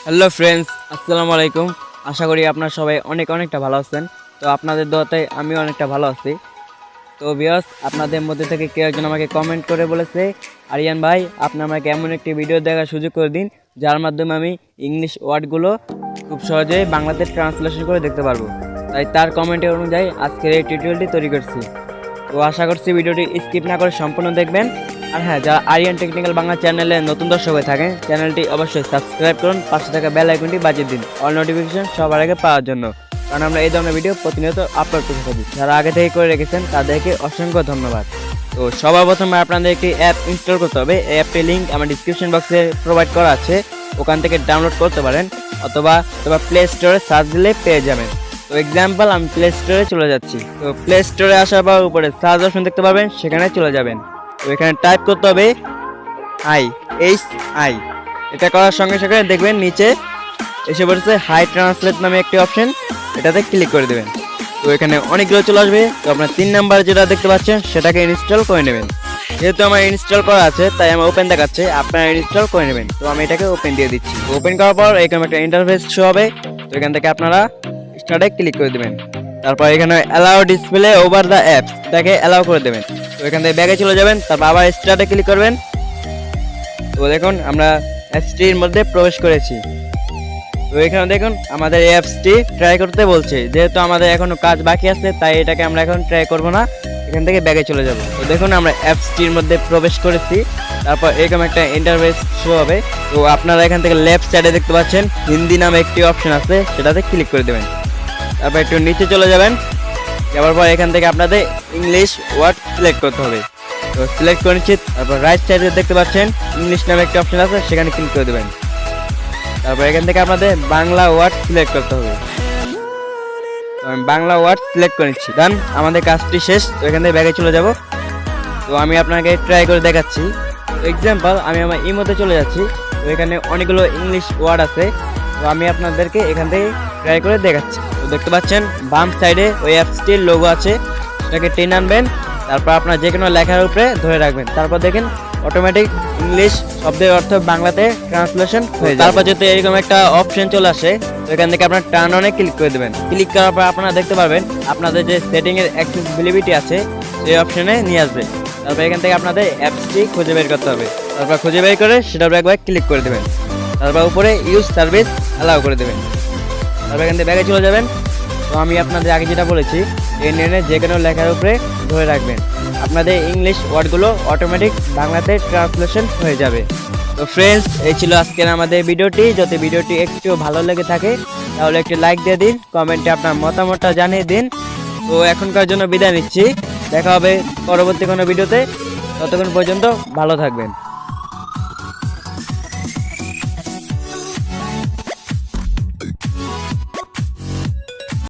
Hello friends, আসসালামু আলাইকুম। আশা করি আপনারা সবাই অনেকটা ভালো আছেন। তো আপনাদের দোয়াতে আমি অনেকটা ভালো আছি। তো ভিউয়ার্স, আপনাদের মধ্যে থেকে কেউ একজন আমাকে কমেন্ট করে বলেছে, আরিয়ান ভাই আপনি আমাকে এমন একটি ভিডিও দেখার সুযোগ করে দিন যার মাধ্যমে আমি ইংলিশ ওয়ার্ডগুলো খুব সহজেই বাংলাতে ট্রান্সলেশন করে দেখতে পারবো। তাই তার কমেন্টের অনুযায়ী আজকের এই টিউটোরিয়ালটি তৈরি করছি। তো আশা করছি ভিডিওটি স্কিপ না করে সম্পূর্ণ দেখবেন। আর হ্যাঁ, যারা আরিয়ান টেকনিক্যাল বাংলা চ্যানেলে নতুন দর্শক হয়ে থাকেন, চ্যানেলটি অবশ্যই সাবস্ক্রাইব করুন, পাশে থাকা বেল আইকনটি বাজিয়ে দিন অল নোটিফিকেশন সবার আগে পাওয়ার জন্য, কারণ আমরা এই ধরনের ভিডিও প্রতিনিয়ত আপলোড করতে থাকি। যারা আগে থেকে করে রেখেছেন তাদেরকে অসংখ্য ধন্যবাদ। তো সবার প্রথমে আপনাদের একটি অ্যাপ ইনস্টল করতে হবে। এই অ্যাপটির লিঙ্ক আমার ডিসক্রিপশন বক্সে প্রোভাইড করা আছে, ওখান থেকে ডাউনলোড করতে পারেন, অথবা প্লে স্টোরে সার্চ দিলে পেয়ে যাবেন। তো এক্সাম্পল, আমি প্লে স্টোরে চলে যাচ্ছি। তো প্লে স্টোরে আসার পর উপরে সার্চ অপশন দেখতে পাবেন, সেখানে চলে যাবেন। তো এখানে টাইপ করতে হবে HI। এটা করার সঙ্গে সঙ্গে দেখবেন নিচে এসে বলছে হাই ট্রান্সলেট নামে একটি অপশন, এটাতে ক্লিক করে দেবেন। তো এখানে অনেকগুলো চলে আসবে। তো আপনার 3 নাম্বার যেটা দেখতে পাচ্ছেন সেটাকে ইনস্টল করে নেবেন। যেহেতু আমার ইনস্টল করা আছে তাই আমার ওপেন দেখাচ্ছে, আপনারা ইনস্টল করে নেবেন। তো আমি এটাকে ওপেন দিয়ে দিচ্ছি। ওপেন করার পর এখানে একটা ইন্টারফেস শো হবে। তো এখান থেকে আপনারা স্টার্টে ক্লিক করে দেবেন। তারপর এখানে allow display over the apps, এটাকে অ্যালাউ করে দেবেন। তো এখান থেকে ব্যাগে চলে যাবেন, তারপর আবার স্টার্টে ক্লিক করবেন। তো দেখুন আমরা অ্যাপসটির মধ্যে প্রবেশ করেছি। তো এখানে দেখুন আমাদের এই অ্যাপসটি ট্রাই করতে বলছে, যেহেতু আমাদের এখনো কাজ বাকি আছে তাই এটাকে আমরা এখন ট্রাই করব না, এখান থেকে ব্যাগে চলে যাব। তো দেখুন আমরা অ্যাপসটির মধ্যে প্রবেশ করেছি। তারপর এরকম একটা ইন্টারফেস শো হবে। তো আপনারা এখান থেকে লেফট সাইডে দেখতে পাচ্ছেন হিন্দি নামে একটি অপশন আছে, সেটাতে ক্লিক করে দেবেন। তারপর একটু নিচে চলে যাবেন, যাওয়ার পর এখান থেকে আপনাদের ইংলিশ ওয়ার্ড সিলেক্ট করতে হবে। তো সিলেক্ট করে নিচ্ছি। তারপর রাইট সাইডে দেখতে পাচ্ছেন ইংলিশ নামে একটা অপশন আছে, সেখানে ক্লিক করে দেবেন। তারপর এখান থেকে আপনাদের বাংলা ওয়ার্ড সিলেক্ট করতে হবে। তো আমি বাংলা ওয়ার্ড সিলেক্ট করে নিচ্ছি। ডান, আমাদের কাজটি শেষ। তো এখান থেকে ব্যাগে চলে যাব। তো আমি আপনাকে ট্রাই করে দেখাচ্ছি। তো এক্সাম্পল, আমি আমার ইমোতে চলে যাচ্ছি। তো এখানে অনেকগুলো ইংলিশ ওয়ার্ড আছে, তো আমি আপনাদেরকে এখান থেকে ট্রাই করে দেখাচ্ছি। তো দেখতে পাচ্ছেন বাম সাইডে ওই অ্যাপসটির লোগো আছে, সেটাকে টেনে আনবেন। তারপর আপনার যে কোনো লেখার উপরে ধরে রাখবেন। তারপর দেখেন অটোমেটিক ইংলিশ শব্দের অর্থ বাংলাতে ট্রান্সলেশন হয়ে যায়। তারপর যদি এরকম একটা অপশন চলে আসে, তো এখান থেকে আপনার টার্ন অনে ক্লিক করে দেবেন। ক্লিক করার পর আপনারা দেখতে পারবেন আপনাদের যে সেটিংয়ের অ্যাক্সেসিবিলিটি আছে সেই অপশনে নিয়ে আসবে। তারপর এখান থেকে আপনাদের অ্যাপসটি খুঁজে বের করতে হবে। তারপর খুঁজে বের করে সেটার উপরে একবার ক্লিক করে দেবেন। তারপর উপরে ইউজ সার্ভিস অ্যালাউ করে দেবেন। তারপর এখান থেকে ব্যাগে চলে যাবেন। তো আমি আপনাদের আগে যেটা বলেছি, এনে যে কোনো লেখার উপরে ধরে রাখবেন, আপনাদের ইংলিশ ওয়ার্ডগুলো অটোমেটিক বাংলাতে ট্রান্সলেশন হয়ে যাবে। তো ফ্রেন্ডস, এই ছিল আজকের আমাদের ভিডিওটি। যদি ভিডিওটি একটু ভালো লেগে থাকে তাহলে একটি লাইক দিয়ে দিন, কমেন্টে আপনার মতামতটা জানিয়ে দিন। তো এখনকার জন্য বিদায় নিচ্ছি, দেখা হবে পরবর্তী কোনো ভিডিওতে। ততক্ষণ পর্যন্ত ভালো থাকবেন।